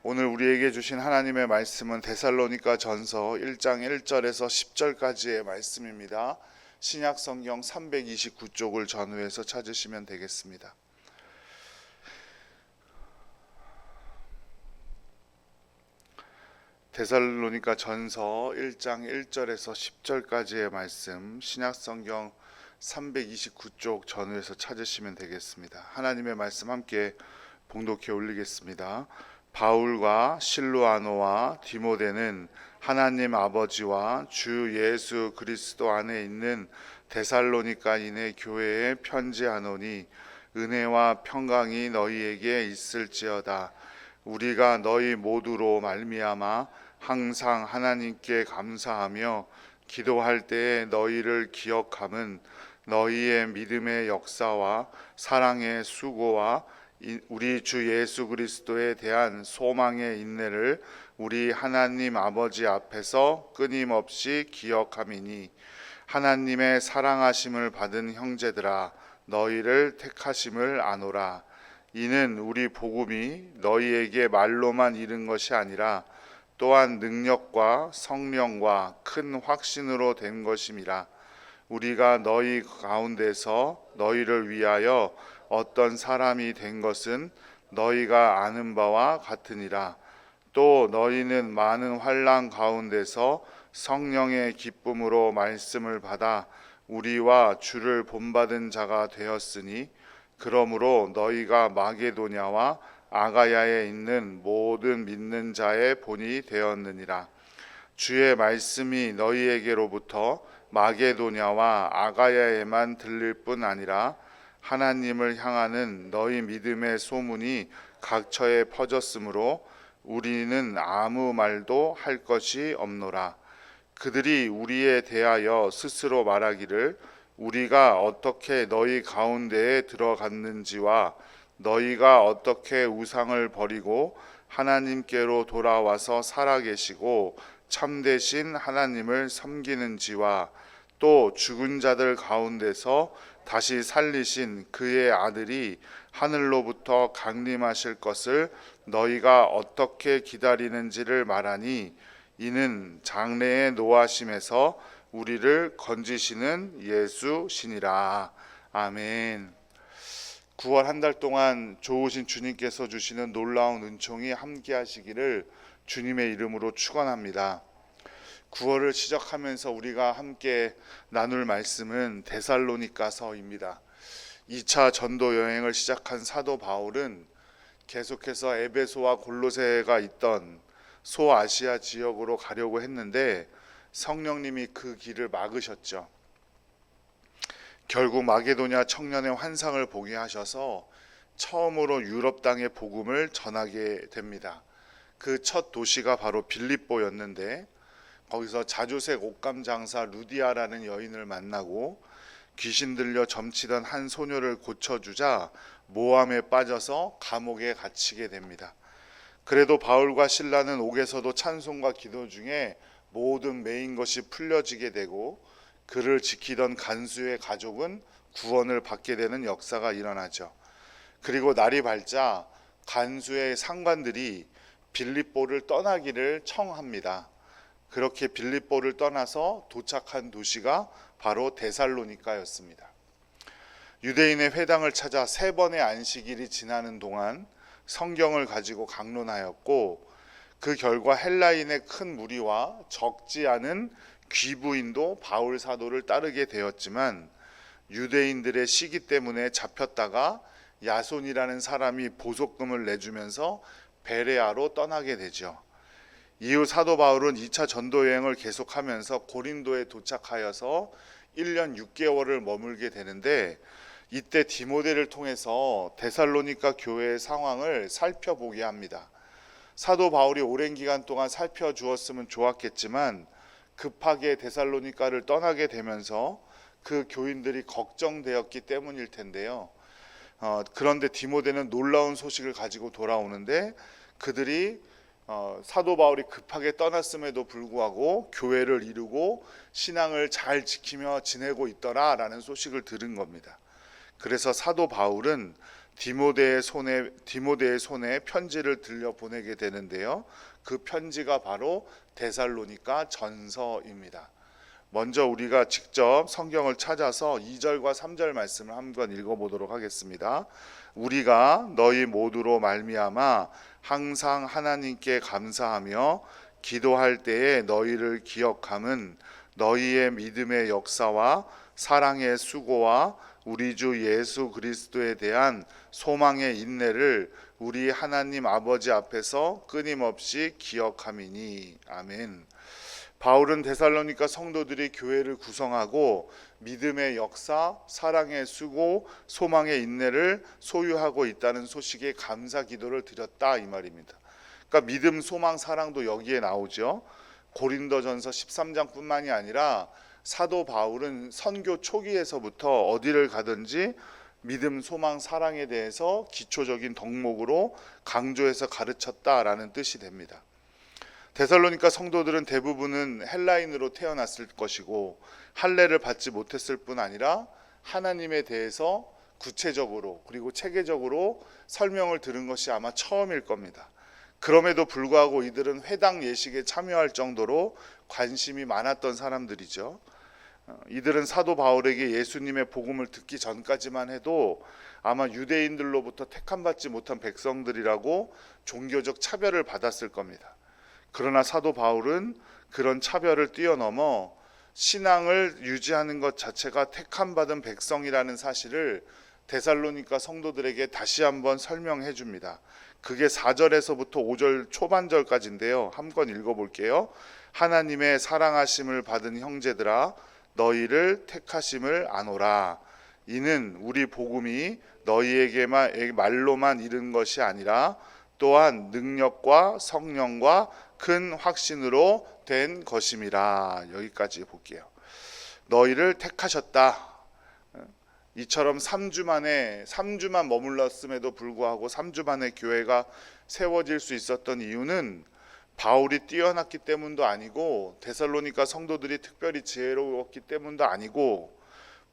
오늘 우리에게 주신 하나님의 말씀은 데살로니가 전서 1장 1절에서 10절까지의 말씀입니다. 신약 성경 329쪽을 전후해서 찾으시면 되겠습니다. 데살로니가 전서 1장 1절에서 10절까지의 말씀, 신약 성경 329쪽 전후해서 찾으시면 되겠습니다. 하나님의 말씀 함께 봉독해 올리겠습니다. 바울과 실루아노와 디모데는 하나님 아버지와 주 예수 그리스도 안에 있는 데살로니가인의 교회에 편지하노니 은혜와 평강이 너희에게 있을지어다. 우리가 너희 모두로 말미암아 항상 하나님께 감사하며 기도할 때에 너희를 기억함은 너희의 믿음의 역사와 사랑의 수고와 우리 주 예수 그리스도에 대한 소망의 인내를 우리 하나님 아버지 앞에서 끊임없이 기억함이니 하나님의 사랑하심을 받은 형제들아 너희를 택하심을 아노라. 이는 우리 복음이 너희에게 말로만 이른 것이 아니라 또한 능력과 성령과 큰 확신으로 된 것임이라. 우리가 너희 가운데서 너희를 위하여 어떤 사람이 된 것은 너희가 아는 바와 같으니라. 또 너희는 많은 환난 가운데서 성령의 기쁨으로 말씀을 받아 우리와 주를 본받은 자가 되었으니 그러므로 너희가 마게도냐와 아가야에 있는 모든 믿는 자의 본이 되었느니라. 주의 말씀이 너희에게로부터 마게도냐와 아가야에만 들릴 뿐 아니라 하나님을 향하는 너희 믿음의 소문이 각처에 퍼졌으므로 우리는 아무 말도 할 것이 없노라. 그들이 우리에 대하여 스스로 말하기를 우리가 어떻게 너희 가운데에 들어갔는지와 너희가 어떻게 우상을 버리고 하나님께로 돌아와서 살아계시고 참되신 하나님을 섬기는지와 또 죽은 자들 가운데서 다시 살리신 그의 아들이 하늘로부터 강림하실 것을 너희가 어떻게 기다리는지를 말하니 이는 장래의 노하심에서 우리를 건지시는 예수시니라. 아멘. 9월 한 달 동안 좋으신 주님께서 주시는 놀라운 은총이 함께 하시기를 주님의 이름으로 축원합니다. 9월을 시작하면서 우리가 함께 나눌 말씀은 데살로니가서입니다. 2차 전도 여행을 시작한 사도 바울은 계속해서 에베소와 골로새가 있던 소아시아 지역으로 가려고 했는데 성령님이 그 길을 막으셨죠. 결국 마게도냐 청년의 환상을 보게 하셔서 처음으로 유럽 땅의 복음을 전하게 됩니다. 그 첫 도시가 바로 빌립보였는데 거기서 자주색 옷감 장사 루디아라는 여인을 만나고 귀신 들려 점치던 한 소녀를 고쳐주자 모함에 빠져서 감옥에 갇히게 됩니다. 그래도 바울과 실라는 옥에서도 찬송과 기도 중에 모든 매인 것이 풀려지게 되고 그를 지키던 간수의 가족은 구원을 받게 되는 역사가 일어나죠. 그리고 날이 밝자 간수의 상관들이 빌립보를 떠나기를 청합니다. 그렇게 빌립보를 떠나서 도착한 도시가 바로 데살로니가였습니다. 유대인의 회당을 찾아 3번의 안식일이 지나는 동안 성경을 가지고 강론하였고 그 결과 헬라인의 큰 무리와 적지 않은 귀부인도 바울 사도를 따르게 되었지만 유대인들의 시기 때문에 잡혔다가 야손이라는 사람이 보석금을 내주면서 베레아로 떠나게 되죠. 이후 사도 바울은 2차 전도 여행을 계속하면서 고린도에 도착하여서 1년 6개월을 머물게 되는데 이때 디모데를 통해서 데살로니가 교회의 상황을 살펴보게 합니다. 사도 바울이 오랜 기간 동안 살펴주었으면 좋았겠지만 급하게 데살로니가를 떠나게 되면서 그 교인들이 걱정되었기 때문일 텐데요. 그런데 디모데는 놀라운 소식을 가지고 돌아오는데 그들이 사도 바울이 급하게 떠났음에도 불구하고 교회를 이루고 신앙을 잘 지키며 지내고 있더라라는 소식을 들은 겁니다. 그래서 사도 바울은 디모데의 손에 편지를 들려 보내게 되는데요. 그 편지가 바로 데살로니가 전서입니다. 먼저 우리가 직접 성경을 찾아서 2절과 3절 말씀을 한번 읽어보도록 하겠습니다. 우리가 너희 모두로 말미암아 항상 하나님께 감사하며 기도할 때에 너희를 기억함은 너희의 믿음의 역사와 사랑의 수고와 우리 주 예수 그리스도에 대한 소망의 인내를 우리 하나님 아버지 앞에서 끊임없이 기억함이니. 아멘. 바울은 데살로니가 성도들이 교회를 구성하고 믿음의 역사, 사랑의 수고, 소망의 인내를 소유하고 있다는 소식에 감사 기도를 드렸다 이 말입니다. 그러니까 믿음, 소망, 사랑도 여기에 나오죠. 고린도전서 13장뿐만이 아니라 사도 바울은 선교 초기에서부터 어디를 가든지 믿음, 소망, 사랑에 대해서 기초적인 덕목으로 강조해서 가르쳤다라는 뜻이 됩니다. 데살로니가 성도들은 대부분은 헬라인으로 태어났을 것이고 할례를 받지 못했을 뿐 아니라 하나님에 대해서 구체적으로 그리고 체계적으로 설명을 들은 것이 아마 처음일 겁니다. 그럼에도 불구하고 이들은 회당 예식에 참여할 정도로 관심이 많았던 사람들이죠. 이들은 사도 바울에게 예수님의 복음을 듣기 전까지만 해도 아마 유대인들로부터 택함받지 못한 백성들이라고 종교적 차별을 받았을 겁니다. 그러나 사도 바울은 그런 차별을 뛰어넘어 신앙을 유지하는 것 자체가 택함받은 백성이라는 사실을 데살로니가 성도들에게 다시 한번 설명해 줍니다. 그게 4절에서부터 5절 초반절까지인데요. 한번 읽어볼게요. 하나님의 사랑하심을 받은 형제들아 너희를 택하심을 아노라. 이는 우리 복음이 너희에게만 말로만 이른 것이 아니라 또한 능력과 성령과 큰 확신으로 된 것임이라. 여기까지 볼게요. 너희를 택하셨다. 이처럼 3주만 머물렀음에도 불구하고 3주 만에 교회가 세워질 수 있었던 이유는 바울이 뛰어났기 때문도 아니고 데살로니가 성도들이 특별히 지혜로웠기 때문도 아니고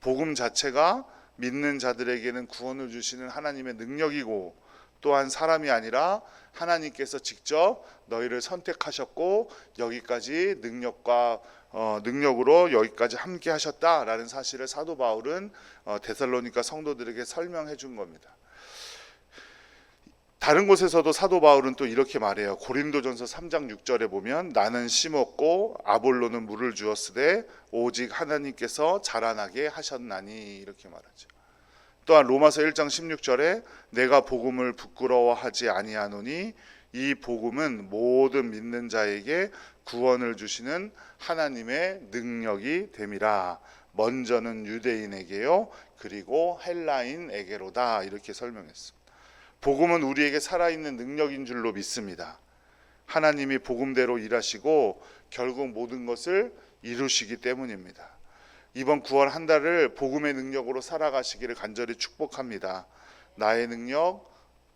복음 자체가 믿는 자들에게는 구원을 주시는 하나님의 능력이고 또한 사람이 아니라 하나님께서 직접 너희를 선택하셨고 여기까지 능력으로 여기까지 함께 하셨다라는 사실을 사도 바울은 데살로니가 성도들에게 설명해 준 겁니다. 다른 곳에서도 사도 바울은 또 이렇게 말해요. 고린도전서 3장 6절에 보면 나는 심었고 아볼로는 물을 주었으되 오직 하나님께서 자라나게 하셨나니 이렇게 말하죠. 또한 로마서 1장 16절에 내가 복음을 부끄러워하지 아니하노니 이 복음은 모든 믿는 자에게 구원을 주시는 하나님의 능력이 됨이라. 먼저는 유대인에게요 그리고 헬라인에게로다. 이렇게 설명했습니다. 복음은 우리에게 살아있는 능력인 줄로 믿습니다. 하나님이 복음대로 일하시고 결국 모든 것을 이루시기 때문입니다. 이번 9월 한 달을 복음의 능력으로 살아가시기를 간절히 축복합니다. 나의 능력,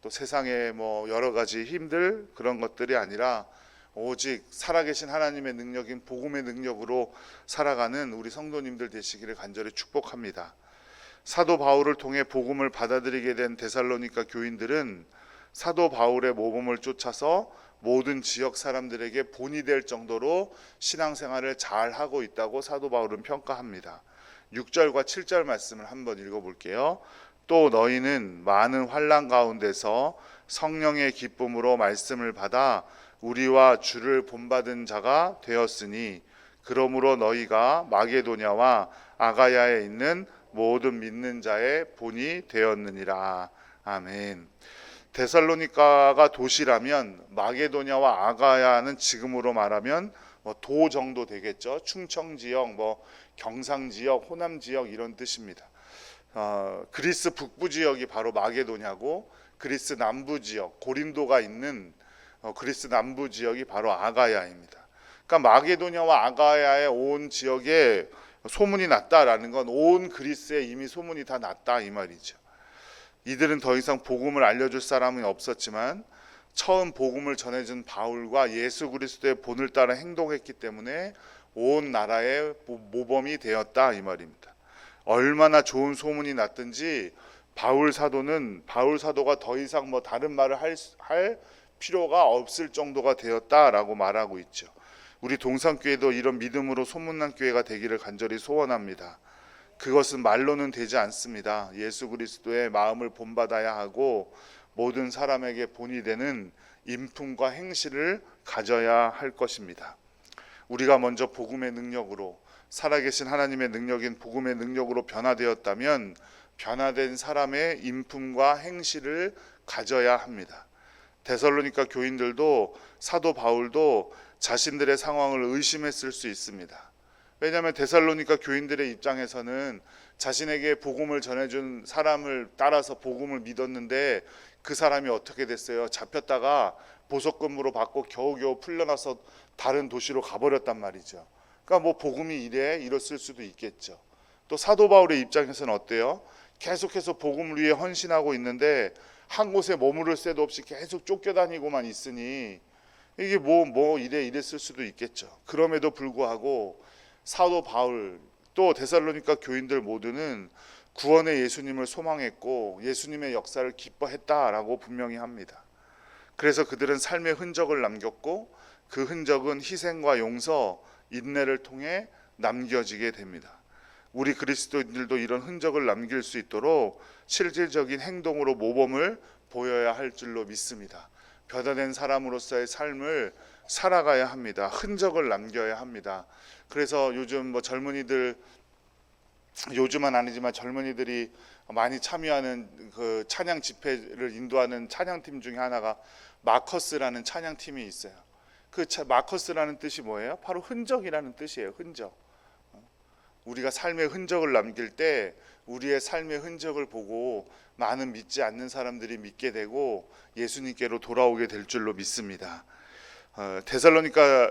또 세상의 여러 가지 힘들 그런 것들이 아니라 오직 살아계신 하나님의 능력인 복음의 능력으로 살아가는 우리 성도님들 되시기를 간절히 축복합니다. 사도 바울을 통해 복음을 받아들이게 된 데살로니가 교인들은 사도 바울의 모범을 쫓아서 모든 지역 사람들에게 본이 될 정도로 신앙생활을 잘 하고 있다고 사도 바울은 평가합니다. 6절과 7절 말씀을 한번 읽어볼게요. 또 너희는 많은 환난 가운데서 성령의 기쁨으로 말씀을 받아 우리와 주를 본받은 자가 되었으니 그러므로 너희가 마게도냐와 아가야에 있는 모든 믿는 자의 본이 되었느니라. 아멘. 데살로니가가 도시라면 마게도냐와 아가야는 지금으로 말하면 도 정도 되겠죠. 충청 지역, 경상 지역, 호남 지역 이런 뜻입니다. 그리스 북부 지역이 바로 마게도냐고 그리스 남부 지역, 고린도가 있는 그리스 남부 지역이 바로 아가야입니다. 그러니까 마게도냐와 아가야의 온 지역에 소문이 났다라는 건 온 그리스에 이미 소문이 다 났다 이 말이죠. 이들은 더 이상 복음을 알려줄 사람은 없었지만 처음 복음을 전해준 바울과 예수 그리스도의 본을 따라 행동했기 때문에 온 나라의 모범이 되었다 이 말입니다. 얼마나 좋은 소문이 났든지 바울 사도가 더 이상 뭐 다른 말을 할 필요가 없을 정도가 되었다라고 말하고 있죠. 우리 동산교회도 이런 믿음으로 소문난 교회가 되기를 간절히 소원합니다. 그것은 말로는 되지 않습니다. 예수 그리스도의 마음을 본받아야 하고 모든 사람에게 본이 되는 인품과 행실을 가져야 할 것입니다. 우리가 먼저 복음의 능력으로, 살아계신 하나님의 능력인 복음의 능력으로 변화되었다면 변화된 사람의 인품과 행실을 가져야 합니다. 데살로니가 교인들도 사도 바울도 자신들의 상황을 의심했을 수 있습니다. 왜냐하면 데살로니가 교인들의 입장에서는 자신에게 복음을 전해준 사람을 따라서 복음을 믿었는데 그 사람이 어떻게 됐어요? 잡혔다가 보석금으로 받고 겨우겨우 풀려나서 다른 도시로 가버렸단 말이죠. 그러니까 뭐 복음이 이랬을 수도 있겠죠. 또 사도 바울의 입장에서는 어때요? 계속해서 복음을 위해 헌신하고 있는데 한 곳에 머무를 새도 없이 계속 쫓겨다니고만 있으니 이게 이랬을 수도 있겠죠. 그럼에도 불구하고 사도 바울 또 데살로니가 교인들 모두는 구원의 예수님을 소망했고 예수님의 역사를 기뻐했다라고 분명히 합니다. 그래서 그들은 삶의 흔적을 남겼고 그 흔적은 희생과 용서, 인내를 통해 남겨지게 됩니다. 우리 그리스도인들도 이런 흔적을 남길 수 있도록 실질적인 행동으로 모범을 보여야 할 줄로 믿습니다. 변화된 사람으로서의 삶을 살아가야 합니다. 흔적을 남겨야 합니다. 그래서 요즘 젊은이들, 요즘은 아니지만 젊은이들이 많이 참여하는 그 찬양 집회를 인도하는 찬양팀 중에 하나가 마커스라는 찬양팀이 있어요. 그 마커스라는 뜻이 뭐예요? 바로 흔적이라는 뜻이에요. 흔적. 우리가 삶의 흔적을 남길 때 우리의 삶의 흔적을 보고 많은 믿지 않는 사람들이 믿게 되고 예수님께로 돌아오게 될 줄로 믿습니다. 데살로니가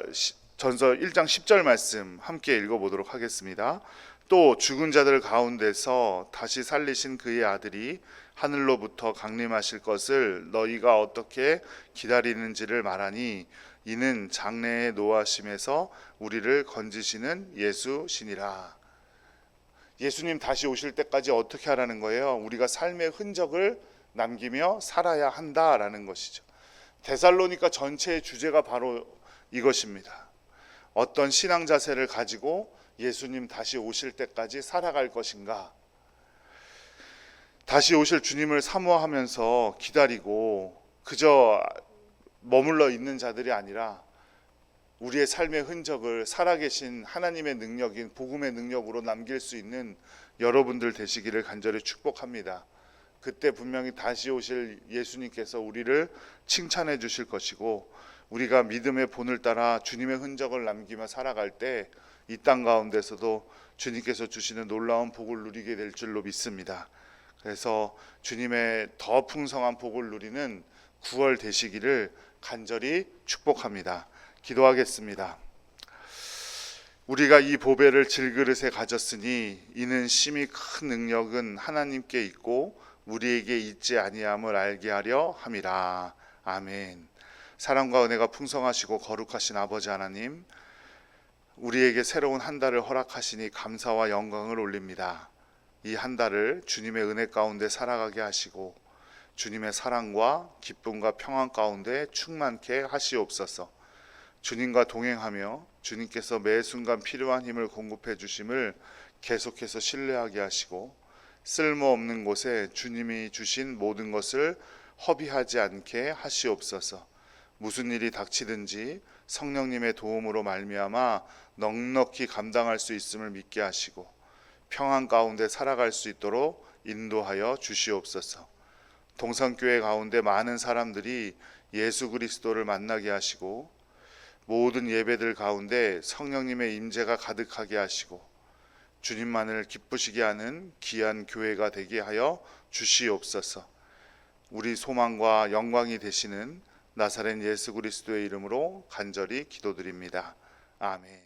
전서 1장 10절 말씀 함께 읽어보도록 하겠습니다. 또 죽은 자들 가운데서 다시 살리신 그의 아들이 하늘로부터 강림하실 것을 너희가 어떻게 기다리는지를 말하니 이는 장래의 노하심에서 우리를 건지시는 예수시니라. 예수님 다시 오실 때까지 어떻게 하라는 거예요? 우리가 삶의 흔적을 남기며 살아야 한다라는 것이죠. 데살로니가 전체의 주제가 바로 이것입니다. 어떤 신앙 자세를 가지고 예수님 다시 오실 때까지 살아갈 것인가? 다시 오실 주님을 사모하면서 기다리고 그저 머물러 있는 자들이 아니라 우리의 삶의 흔적을 살아계신 하나님의 능력인 복음의 능력으로 남길 수 있는 여러분들 되시기를 간절히 축복합니다. 그때 분명히 다시 오실 예수님께서 우리를 칭찬해 주실 것이고 우리가 믿음의 본을 따라 주님의 흔적을 남기며 살아갈 때 이 땅 가운데서도 주님께서 주시는 놀라운 복을 누리게 될 줄로 믿습니다. 그래서 주님의 더 풍성한 복을 누리는 9월 되시기를 간절히 축복합니다. 기도하겠습니다. 우리가 이 보배를 질그릇에 가졌으니 이는 심히 큰 능력은 하나님께 있고 우리에게 있지 아니함을 알게 하려 함이라. 아멘. 사랑과 은혜가 풍성하시고 거룩하신 아버지 하나님, 우리에게 새로운 한 달을 허락하시니 감사와 영광을 올립니다. 이 한 달을 주님의 은혜 가운데 살아가게 하시고 주님의 사랑과 기쁨과 평안 가운데 충만케 하시옵소서. 주님과 동행하며 주님께서 매 순간 필요한 힘을 공급해 주심을 계속해서 신뢰하게 하시고 쓸모없는 곳에 주님이 주신 모든 것을 허비하지 않게 하시옵소서. 무슨 일이 닥치든지 성령님의 도움으로 말미암아 넉넉히 감당할 수 있음을 믿게 하시고 평안 가운데 살아갈 수 있도록 인도하여 주시옵소서. 동산교회 가운데 많은 사람들이 예수 그리스도를 만나게 하시고 모든 예배들 가운데 성령님의 임재가 가득하게 하시고 주님만을 기쁘시게 하는 귀한 교회가 되게 하여 주시옵소서. 우리 소망과 영광이 되시는 나사렛 예수 그리스도의 이름으로 간절히 기도드립니다. 아멘.